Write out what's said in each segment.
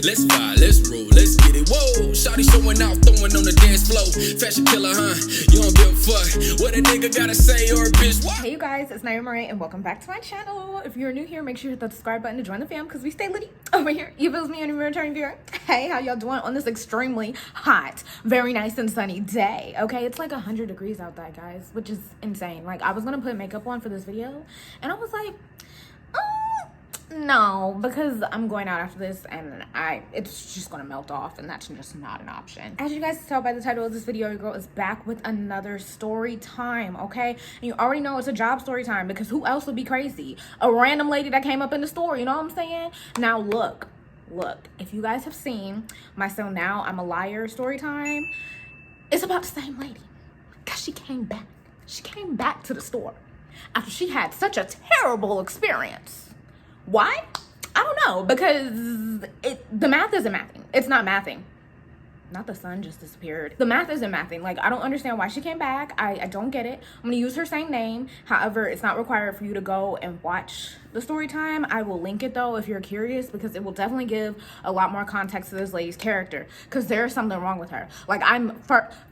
Let's vibe, let's roll, let's get it. Whoa, shawty showing out, throwing on the dance floor. Fashion killer, huh? You don't give a fuck what a nigga gotta say or a bitch. What? Hey you guys, it's naimahrae and welcome back to my channel. If you're new here, make sure you hit the subscribe button to join the fam because we stay litty over here. You feels me and you're a returning viewer. Hey, how y'all doing on this extremely hot, very nice and sunny day? Okay, it's like 100 degrees out there, guys, which is insane. Like, I was gonna put makeup on for this video and I was like, no, because I'm going out after this and it's just gonna melt off and that's just not an option. As you guys can tell by the title of this video, your girl is back with another story time, okay? And you already know it's a job story time because who else would be crazy? A random lady that came up in the store, you know what I'm saying? Now look, if you guys have seen my So Now I'm a Liar story time, it's about the same lady because she came back. She came back to the store after she had such a terrible experience. Why? I don't know, because the math isn't mathing. It's not mathing. Not the sun just disappeared. The math isn't mathing. Like, I don't understand why she came back. I don't get it. I'm gonna use her same name. However, it's not required for you to go and watch the story time. I will link it though if you're curious, because it will definitely give a lot more context to this lady's character, because there's something wrong with her. Like, I'm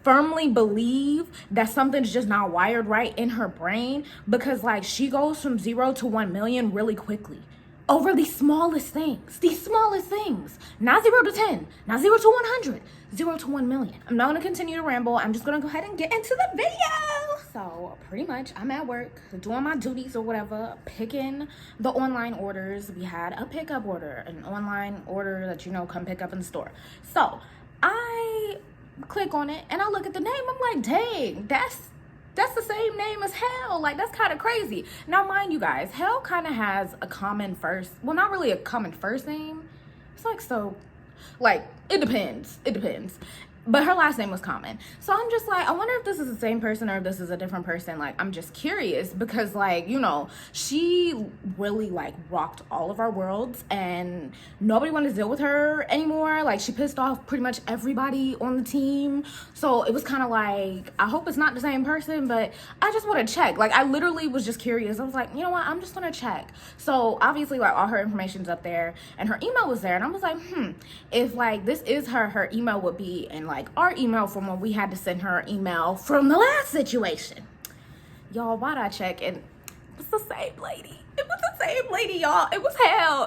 firmly believe that something's just not wired right in her brain, because like she goes from 0 to 1 million really quickly. Over the smallest things, not 0 to 10, not 0 to 100, 0 to 1 million. I'm not gonna continue to ramble. I'm just gonna go ahead and get into the video. So pretty much I'm at work doing my duties or whatever, picking the online orders. We had a pickup order, an online order that, you know, come pick up in the store. So I click on it and I look at the name. I'm like, dang, that's the same name as Hell. Like, that's kind of crazy. Now, mind you guys, Hell kind of has a common first, well, not really a common first name. It's like, so, like, it depends. But her last name was common. So I'm just like, I wonder if this is the same person or if this is a different person. Like, I'm just curious because, like, you know, she really, like, rocked all of our worlds and nobody wanted to deal with her anymore. Like, she pissed off pretty much everybody on the team. So it was kind of like, I hope it's not the same person, but I just want to check. Like, I literally was just curious. I was like, you know what? I'm just going to check. So obviously, like, all her information's up there and her email was there. And I was like, if, like, this is her email would be in, like, our email from when we had to send her email from the last situation. Y'all, why'd I check? And it's the same lady. It was the same lady, y'all. It was Hell.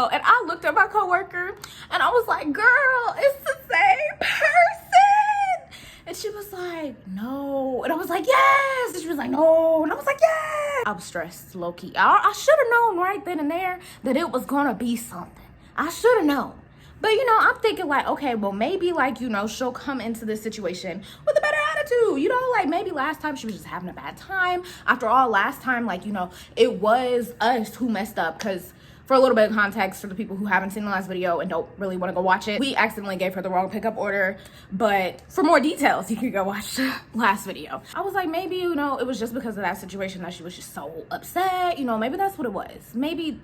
And I looked at my coworker and I was like, girl, it's the same person. And she was like, no. And I was like, yes. And she was like, no. And I was like, yes. I was stressed, low-key. I should have known right then and there that it was gonna be something. I should have known. But, you know, I'm thinking like, okay, well, maybe like, you know, she'll come into this situation with a better attitude. You know, like maybe last time she was just having a bad time. After all, last time, like, you know, it was us who messed up, because for a little bit of context for the people who haven't seen the last video and don't really want to go watch it, we accidentally gave her the wrong pickup order. But for more details, you can go watch the last video. I was like, maybe, you know, it was just because of that situation that she was just so upset. You know, maybe that's what it was. Maybe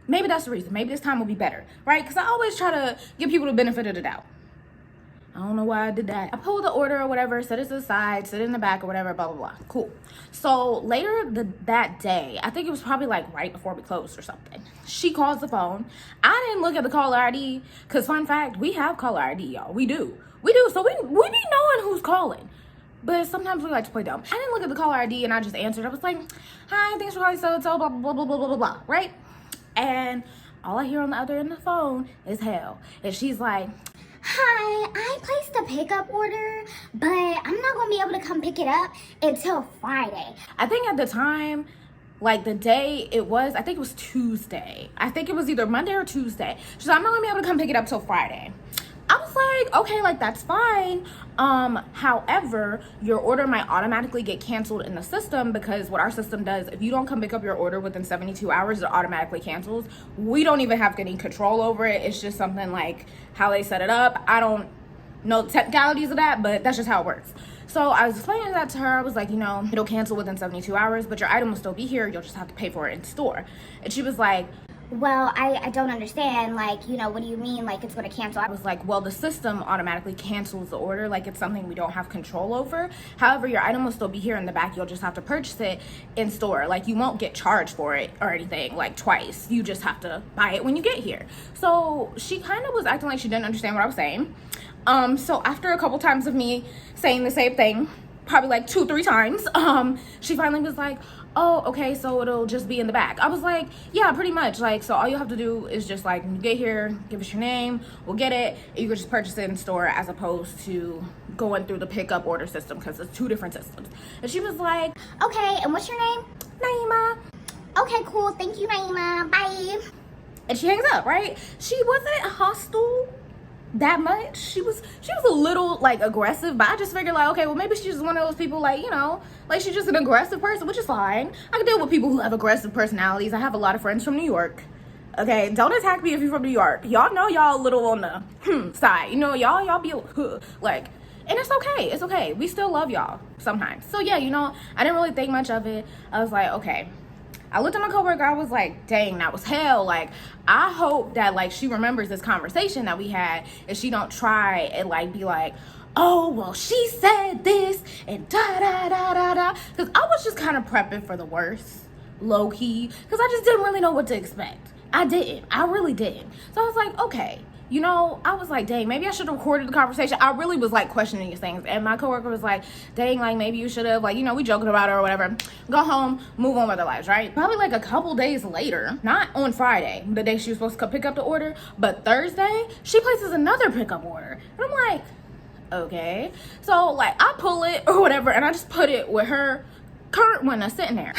that's the reason. Maybe this time will be better, right? Because I always try to give people the benefit of the doubt. I don't know why I did that. I pulled the order or whatever, set it to the side, sit it in the back or whatever, blah, blah, blah. Cool. So later that day, I think it was probably like right before we closed or something, she calls the phone. I didn't look at the caller ID because, fun fact, we have caller ID, y'all. We do. So we be knowing who's calling. But sometimes we like to play dumb. I didn't look at the caller ID and I just answered. I was like, hi, thanks for calling so-and-so, blah, blah, blah, blah, blah, blah, blah, right? And all I hear on the other end of the phone is Hell. And she's like, hi, I placed a pickup order, but I'm not going to be able to come pick it up until Friday. I think at the time, like the day it was, I think it was Tuesday. I think it was either Monday or Tuesday. She's like, I'm not going to be able to come pick it up till Friday. I was like, okay, like that's fine. However, your order might automatically get canceled in the system, because what our system does, if you don't come pick up your order within 72 hours, it automatically cancels. We don't even have any control over it. It's just something like how they set it up. I don't know the technicalities of that, but that's just how it works. So I was explaining that to her. I was like, you know, it'll cancel within 72 hours, but your item will still be here. You'll just have to pay for it in store. And she was like, well, I don't understand. Like, you know, what do you mean? Like, it's going to cancel? I was like, well, the system automatically cancels the order. Like, it's something we don't have control over. However, your item will still be here in the back. You'll just have to purchase it in store. Like, you won't get charged for it or anything, like, twice. You just have to buy it when you get here. So she kind of was acting like she didn't understand what I was saying. So after a couple times of me saying the same thing, probably like 2-3 times, she finally was like, oh, okay, so it'll just be in the back. I was like, yeah, pretty much. Like, so all you have to do is just, like, when you get here, give us your name, we'll get it, and you can just purchase it in store as opposed to going through the pickup order system, because it's 2 different systems. And she was like, okay, and what's your name? Naimah. Okay, cool. Thank you, Naimah. Bye. And she hangs up, right? She wasn't hostile that much. She was a little, like, aggressive, but I just figured, like, okay, well, maybe she's just one of those people, like, you know, like, she's just an aggressive person, which is fine. I can deal with people who have aggressive personalities. I have a lot of friends from New York. Okay, don't attack me if you're from New York. Y'all know y'all a little on the side, you know, y'all be like, and it's okay. It's okay. We still love y'all sometimes. So yeah, you know, I didn't really think much of it. I was like, okay. I looked at my coworker, I was like, dang, that was hell. Like, I hope that, like, she remembers this conversation that we had and she don't try and, like, be like, oh, well, she said this and da-da-da-da-da. Because I was just kind of prepping for the worst, low-key, because I just didn't really know what to expect. I didn't. I really didn't. So I was like, okay. You know, I was like, dang, maybe I should have recorded the conversation. I really was, like, questioning these things. And my coworker was like, dang, like, maybe you should have, like, you know, we joking about it or whatever. Go home, move on with our lives, right? Probably, like, a couple days later, not on Friday, the day she was supposed to pick up the order, but Thursday, she places another pickup order. And I'm like, okay. So, like, I pull it or whatever, and I just put it with her current one that's sitting there.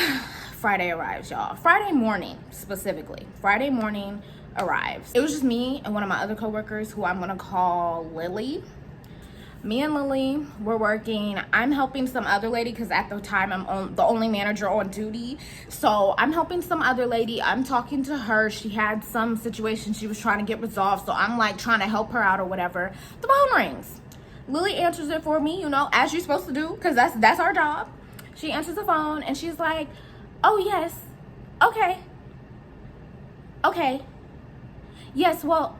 Friday arrives, y'all. Friday morning, specifically. Friday morning arrives. It was just me and one of my other coworkers who I'm gonna call Lily. Me and Lily were working. I'm helping some other lady because at the time I'm the only manager on duty. So I'm helping some other lady. I'm talking to her. She had some situation she was trying to get resolved. So I'm like trying to help her out or whatever. The phone rings. Lily answers it for me, you know, as you're supposed to do, because that's our job. She answers the phone and she's like, oh yes, okay. Yes, well,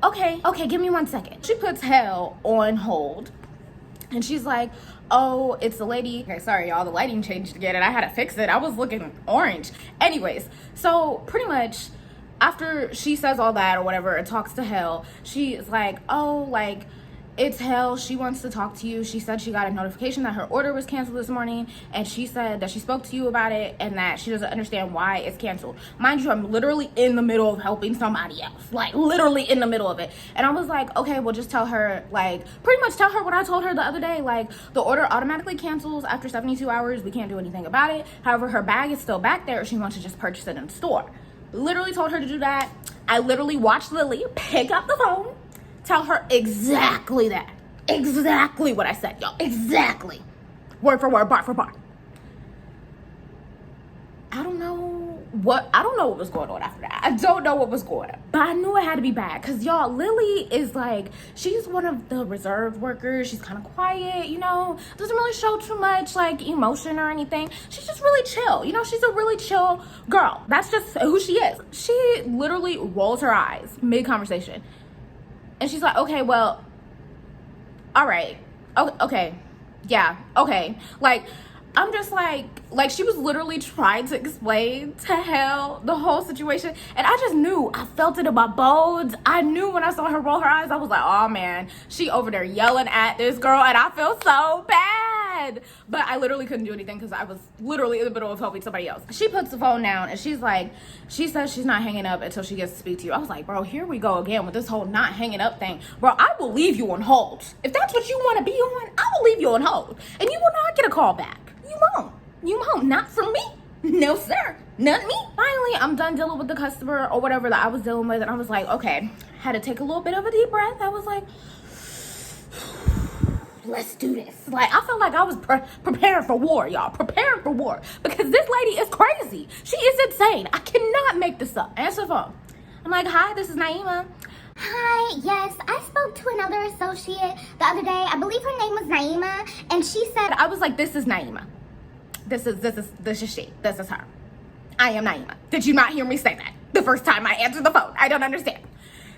okay, give me 1 second. She puts hell on hold. And she's like, oh, it's the lady. Okay, sorry, y'all, the lighting changed again and I had to fix it. I was looking orange. Anyways, so pretty much after she says all that or whatever and talks to hell, she's like, oh, like, it's hell. She wants to talk to you. She said she got a notification that her order was canceled this morning, and she said that she spoke to you about it and that she doesn't understand why it's canceled. Mind you, I'm literally in the middle of helping somebody else, like literally in the middle of it. And I was like, okay, well, just tell her, like, pretty much tell her what I told her the other day, like, the order automatically cancels after 72 hours. We can't do anything about it. However, her bag is still back there. She wants to just purchase it in the store. Literally told her to do that. I literally watched Lily pick up the phone, tell her exactly that. Exactly what I said, y'all. Exactly. Word for word, bar for bar. I don't know what was going on after that. I don't know what was going on. But I knew it had to be bad. Because, y'all, Lily is like, she's one of the reserve workers. She's kind of quiet, you know. Doesn't really show too much, like, emotion or anything. She's just really chill. You know, she's a really chill girl. That's just who she is. She literally rolls her eyes mid-conversation. And she's like, okay, well, all right. Okay. Yeah, okay. Like, I'm just like she was literally trying to explain to hell the whole situation. And I just knew. I felt it in my bones. I knew when I saw her roll her eyes. I was like, oh, man. She over there yelling at this girl. And I feel so bad. But I literally couldn't do anything because I was literally in the middle of helping somebody else. She puts the phone down and she's like, she says she's not hanging up until she gets to speak to you. I was like, bro, here we go again with this whole not hanging up thing. Bro, I will leave you on hold. If that's what you want to be on, I will leave you on hold. And you will not get a call back. You won't. Not from me. No, sir. Not me. Finally, I'm done dealing with the customer or whatever that I was dealing with. And I was like, okay. Had to take a little bit of a deep breath. I was like, let's do this. Like, I felt like I was preparing for war, y'all. Preparing for war. Because this lady is crazy. She is insane. I cannot make this up. Answer the phone. I'm like, hi, this is Naimah. Hi, yes, I spoke to another associate the other day. I believe her name was Naimah, and she said, I was like, this is Naimah. This is she. This is her. I am Naimah. Did you not hear me say that? the first time I answered the phone. I don't understand.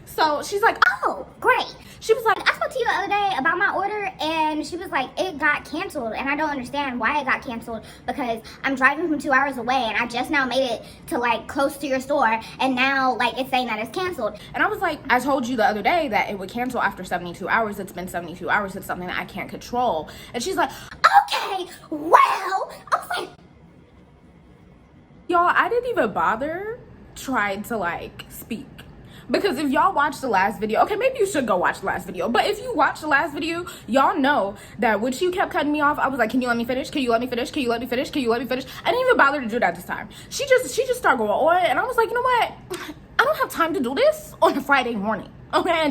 So she's like, Oh, great. she was like, I spoke to you the other day about my order, and she was like, it got canceled, and I don't understand why it got canceled, because I'm driving from 2 hours away, and I just now made it to, like, close to your store, and now, like, it's saying that it's canceled. and I was like, I told you the other day that it would cancel after 72 hours. It's been 72 hours. It's something that I can't control. And she's like, Okay, well, I was like, y'all, I didn't even bother trying to, like, speak. Because if y'all watched the last video, okay, maybe you should go watch the last video. But if you watch the last video, y'all know that when she kept cutting me off, I was like, can you let me finish? Can you let me finish? Can you let me finish? Can you let me finish? I didn't even bother to do that this time. She just started going on, and I was like, you know what? I don't have time to do this on a Friday morning. Okay, I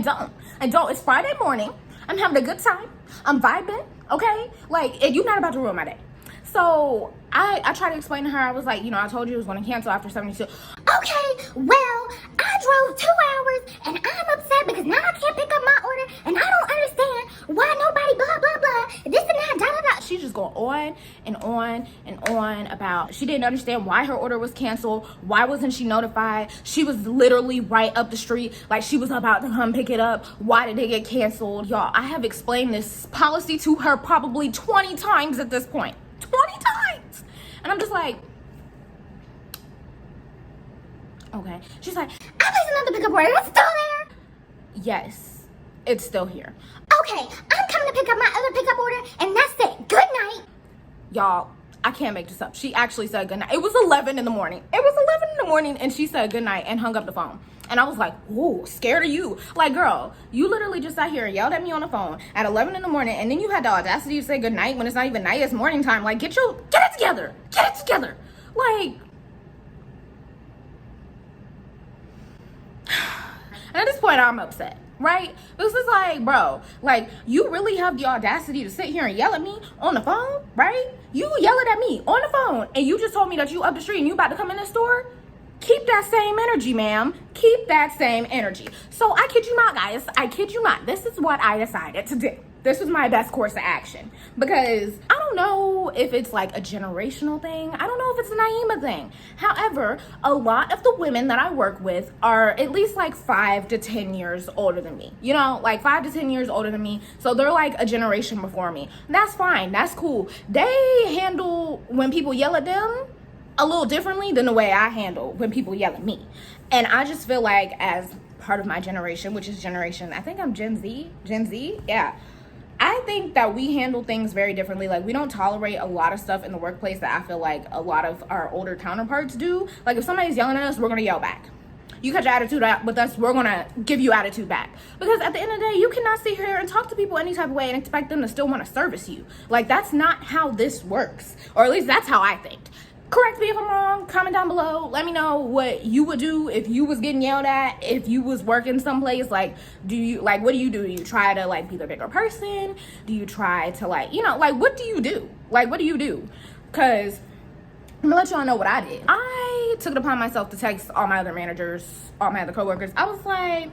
don't. It's Friday morning. I'm having a good time. I'm vibing, okay? Like, you're not about to ruin my day. So I tried to explain to her. I was like, you know, I told you it was going to cancel after 72. okay, well, I drove 2 hours, and I'm upset because now I can't pick up my order, and I don't understand why nobody blah, blah, blah, this and that, da, da, da. She's just going on and on and on about she didn't understand why her order was canceled. Why wasn't she notified? She was literally right up the street. Like, she was about to come pick it up. Why did it get canceled? Y'all, I have explained this policy to her probably 20 times at this point. 20 times. And I'm just like, okay. She's like, I placed another pickup order, it's still there. yes, it's still here. Okay, I'm coming to pick up my other pickup order, and that's it. Good night. Y'all, I can't make this up. She actually said good night. It was 11 in the morning. It was 11 in the morning, and she said good night and hung up the phone. And I was like, ooh, scared of you. Like, girl, you literally just sat here and yelled at me on the phone at 11 in the morning, and then you had the audacity to say good night when it's not even night, it's morning time. Like, get it together. Get it together. Like, and at this point, I'm upset, right? This is like, bro, like, you really have the audacity to sit here and yell at me on the phone, right? You yelling at me on the phone, and you just told me that you up the street and you about to come in the store? Keep that same energy, ma'am. Keep that same energy. So I kid you not, guys. I kid you not. This is what I decided to do. This was my best course of action. Because I don't know if it's like a generational thing. I don't know if it's a Naimah thing. However, a lot of the women that I work with are at least like 5 to 10 years older than me. You know, like 5 to 10 years older than me. So they're like a generation before me. That's fine. That's cool. They handle when people yell at them a little differently than the way I handle when people yell at me. And I just feel like as part of my generation, which is generation, I think I'm Gen Z, yeah. I think that we handle things very differently. Like, we don't tolerate a lot of stuff in the workplace that I feel like a lot of our older counterparts do. Like, if somebody's yelling at us, we're gonna yell back. You cut your attitude out with us, we're gonna give you attitude back. Because at the end of the day, you cannot sit here and talk to people any type of way and expect them to still want to service you. Like, that's not how this works. Or at least that's how I think. Correct me if I'm wrong. Comment down below. Let me know what you would do if you was getting yelled at, if you was working someplace. Like, what do you do? Do you try to like be the bigger person? Do you try to like, you know, like, what do you do? Like, what do you do? Because I'm gonna let y'all know what I did. I took it upon myself to text all my other managers, all my other coworkers. I was like,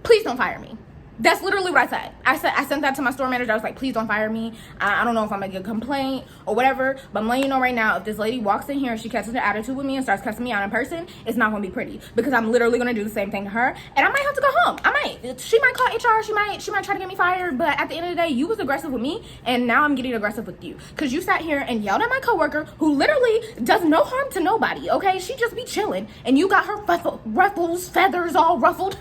please don't fire me. That's literally what I said. I sent that to my store manager. I was like, please don't fire me. I don't know if I'm gonna get a complaint or whatever, but I'm letting you know right now, if this lady walks in here and she catches an attitude with me and starts cussing me out in person, it's not gonna be pretty, because I'm literally gonna do the same thing to her, and I might have to go home. She might call HR, she might try to get me fired, but at the end of the day, you was aggressive with me, and now I'm getting aggressive with you, because you sat here and yelled at my coworker, who literally does no harm to nobody, okay? She just be chilling, and you got her feathers all ruffled.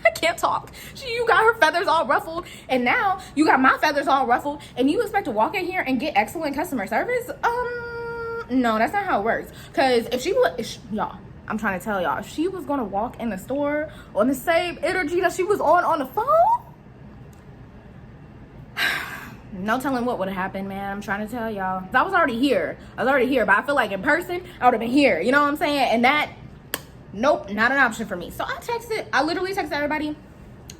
I can't talk. You got her feathers all ruffled, and now you got my feathers all ruffled, and you expect to walk in here and get excellent customer service? No, that's not how it works. Because y'all, I'm trying to tell y'all, if she was gonna walk in the store on the same energy that she was on the phone, no telling what would have happened, man. I'm trying to tell y'all. I was already here, but I feel like in person, I would have been here. You know what I'm saying? And that, nope, not an option for me. So I literally texted everybody,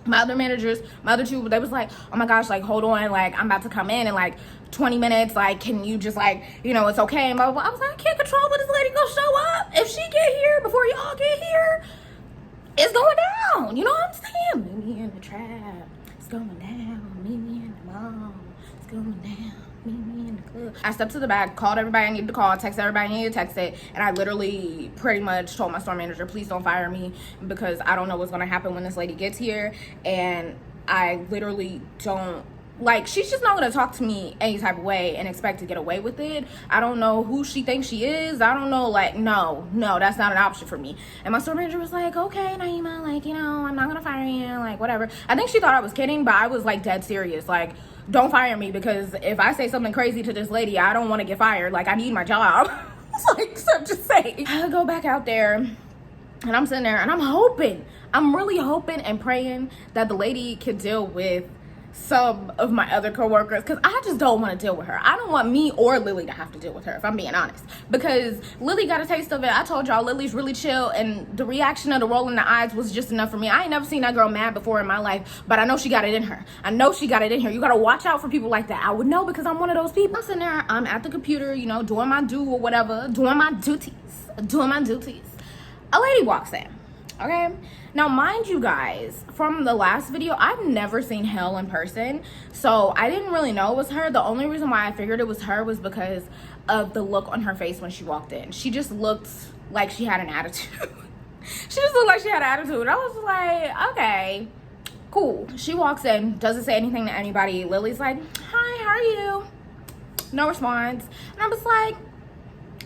my other managers, my other two. They was like, oh my gosh, like, hold on, like, I'm about to come in like 20 minutes, like, can you just, like, you know, it's okay, and blah, blah, blah. I was like, I can't control when this lady gonna show up. If she get here before y'all get here, it's going down. You know what I'm saying? Meet me in the trap. It's going down. Meet me in the mall. It's going down. Meet me in the club. I stepped to the back, called everybody I needed to call, texted everybody I needed to text it, and I literally pretty much told my store manager, please don't fire me because I don't know what's gonna happen when this lady gets here, and I literally don't, like, she's just not gonna talk to me any type of way and expect to get away with it. I don't know who she thinks she is. I don't know, like, no, that's not an option for me. And my store manager was like, okay, Naimah, like, you know, I'm not gonna fire you, like, whatever. I think she thought I was kidding, but I was, like, dead serious. Like, don't fire me because if I say something crazy to this lady, I don't want to get fired. Like, I need my job. Like, so just say. I go back out there and I'm sitting there and I'm really hoping and praying that the lady can deal with some of my other coworkers, because I just don't want to deal with her. I don't want me or Lily to have to deal with her, if I'm being honest, because Lily got a taste of it. I told y'all Lily's really chill, and the reaction of the rolling the eyes was just enough for me. I ain't never seen that girl mad before in my life, but I know she got it in her. You gotta watch out for people like that. I would know because I'm one of those people. I'm sitting there, I'm at the computer, you know, doing my do or whatever, doing my duties. A lady walks in, okay? Now, mind you guys, from the last video, I've never seen Hell in person, so I didn't really know it was her. The only reason why I figured it was her was because of the look on her face when she walked in. She just looked like she had an attitude. I was like, okay, cool. She walks in, doesn't say anything to anybody. Lily's like, hi, how are you? No response. And I was like,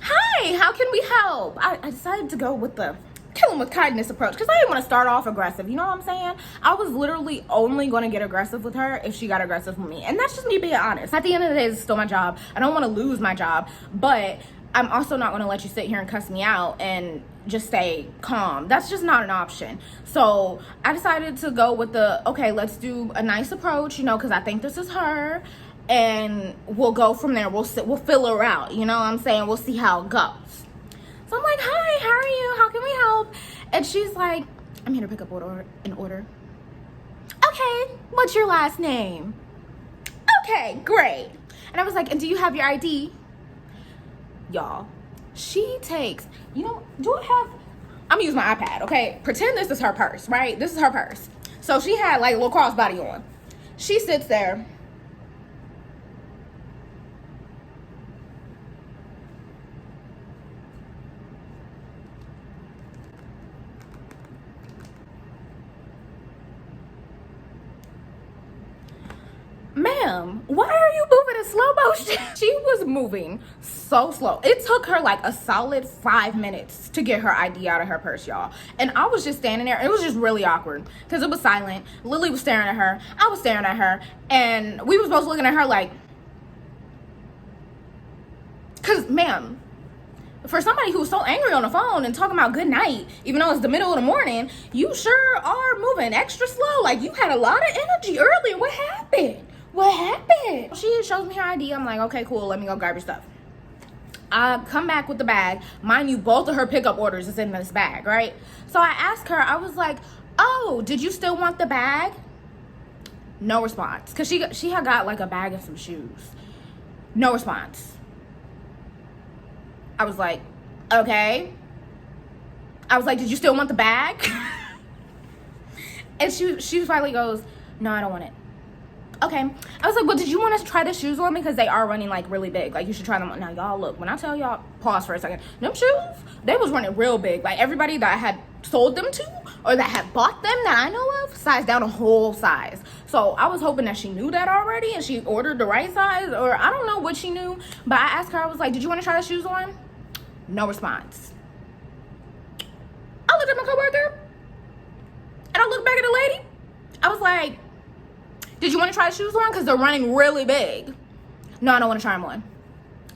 hi, how can we help? I decided to go with the kill him with kindness approach because I didn't want to start off aggressive, you know what I'm saying? I was literally only going to get aggressive with her if she got aggressive with me, and that's just me being honest. At the end of the day, it's still my job. I don't want to lose my job, but I'm also not going to let you sit here and cuss me out and just stay calm. That's just not an option. So I decided to go with the, okay, let's do a nice approach, you know, because I think this is her, and we'll go from there. We'll fill her out, you know what I'm saying? We'll see how it goes. So I'm like, hi, how are you? How can we help? And she's like, I'm here to pick up an order. Okay, what's your last name? Okay, great. And I was like, and do you have your ID? Y'all, she takes, you know, I'm gonna use my iPad, okay? Pretend this is her purse, right? This is her purse. So she had like a little crossbody on. She sits there. Ma'am, why are you moving in slow motion? She was moving so slow. It took her like a solid 5 minutes to get her ID out of her purse, y'all. And I was just standing there. It was just really awkward because it was silent. Lily was staring at her. I was staring at her. And we were both looking at her like, because, ma'am, for somebody who's so angry on the phone and talking about good night, even though it's the middle of the morning, you sure are moving extra slow. Like, you had a lot of energy earlier. What happened? She shows me her ID. I'm like, okay, cool. Let me go grab your stuff. I come back with the bag. Mind you, both of her pickup orders is in this bag, right? So I asked her, I was like, oh, did you still want the bag? No response. Because she had got like a bag of some shoes. No response. I was like, okay. I was like, did you still want the bag? And she finally goes, no, I don't want it. Okay. I was like, well, did you want us to try the shoes on? Because they are running like really big. Like, you should try them on. Now, y'all, look, when I tell y'all, pause for a second. Them shoes, they was running real big. Like, everybody that I had sold them to or that had bought them that I know of sized down a whole size. So I was hoping that she knew that already and she ordered the right size, or I don't know what she knew. But I asked her, I was like, did you want to try the shoes on? No response. I looked at my coworker and I looked back at the lady. I was like, did you want to try the shoes on? Because they're running really big. No, I don't want to try them on.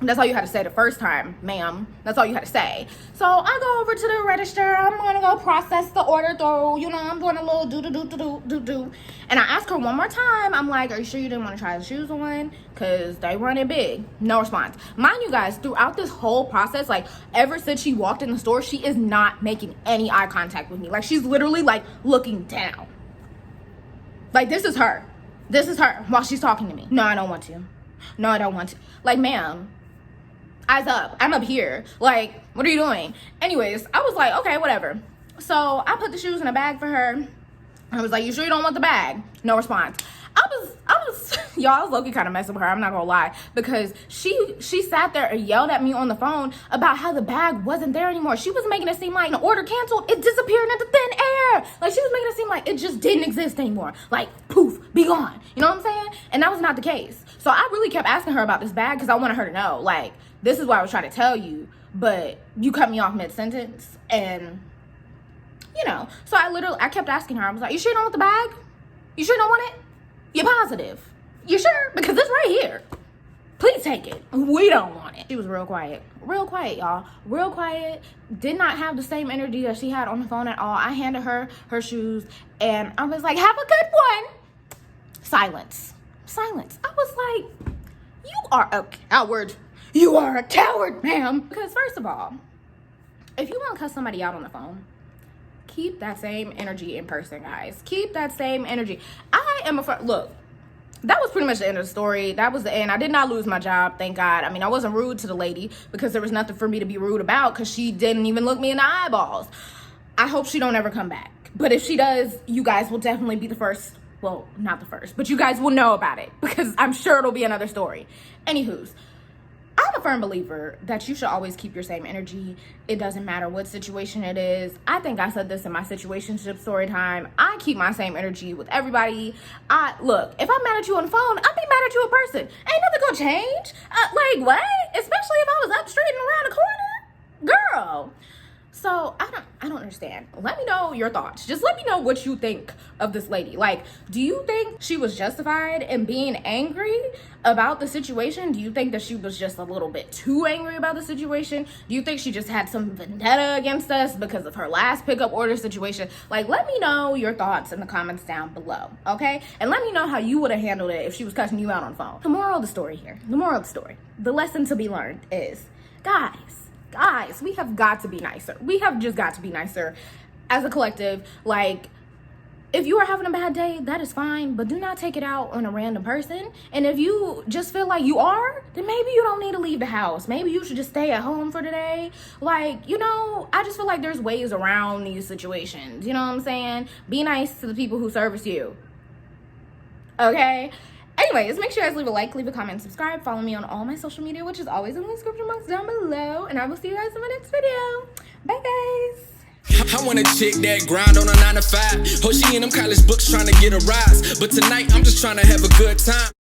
That's all you had to say the first time, ma'am. That's all you had to say. So I go over to the register. I'm going to go process the order through. You know, I'm doing a little do. And I asked her one more time. I'm like, are you sure you didn't want to try the shoes on? Because they running big. No response. Mind you guys, throughout this whole process, like, ever since she walked in the store, she is not making any eye contact with me. Like, she's literally, like, looking down. Like, this is her. This is her while she's talking to me. No, I don't want to. No, I don't want to. Like, ma'am, eyes up. I'm up here. Like, what are you doing? Anyways, I was like, okay, whatever. So I put the shoes in a bag for her. I was like, you sure you don't want the bag? No response. I was I was low-key kind of messing with her, I'm not gonna lie, because she sat there and yelled at me on the phone about how the bag wasn't there anymore. She was making it seem like the order canceled, it disappeared into thin air. Like, she was making it seem like it just didn't exist anymore. Like, poof, be gone. You know what I'm saying? And that was not the case. So I really kept asking her about this bag because I wanted her to know, like, this is what I was trying to tell you, but you cut me off mid-sentence. And, you know, so I kept asking her. I was like, you sure you don't want the bag? You sure you don't want it? You positive? You sure? Because it's right here. Please take it. We don't want it. She was real quiet, y'all. Real quiet. Did not have the same energy that she had on the phone at all. I handed her her shoes and I was like, have a good one. Silence. I was like, you are a coward. You are a coward, ma'am. Because first of all, if you want to cuss somebody out on the phone, keep that same energy in person, guys. Keep that same energy. I am a look. That was pretty much the end of the story. That was the end. I did not lose my job, thank God. I mean, I wasn't rude to the lady because there was nothing for me to be rude about because she didn't even look me in the eyeballs. I hope she don't ever come back. But if she does, you guys will definitely be the first. Well, not the first, but you guys will know about it because I'm sure it'll be another story. Anywho's, I'm a firm believer that you should always keep your same energy. It doesn't matter what situation it is. I think I said this in my situationship story time. I keep my same energy with everybody. Look, if I'm mad at you on the phone, I'll be mad at you in person. Ain't nothing gonna change. Like, what? Especially if I was up straight and around the corner. Girl. So I don't understand. Let me know your thoughts. Just let me know what you think of this lady. Like, do you think she was justified in being angry about the situation? Do you think that she was just a little bit too angry about the situation? Do you think she just had some vendetta against us because of her last pickup order situation? Like, let me know your thoughts in the comments down below, okay? And let me know how you would have handled it if she was cussing you out on the phone. The moral of the story here, the lesson to be learned is, guys, we have got to be nicer. We have just got to be nicer as a collective. Like, if you are having a bad day, that is fine, but do not take it out on a random person. And if you just feel like you are, then maybe you don't need to leave the house. Maybe you should just stay at home for the day. Like, you know, I just feel like there's ways around these situations. You know what I'm saying? Be nice to the people who service you. Okay? Anyways, make sure you guys leave a like, leave a comment, subscribe, follow me on all my social media, which is always in the description box down below. And I will see you guys in my next video. Bye, guys. I want a chick that grind on a 9 to 5. Oh, she in them college books trying to get a rise. But tonight, I'm just trying to have a good time.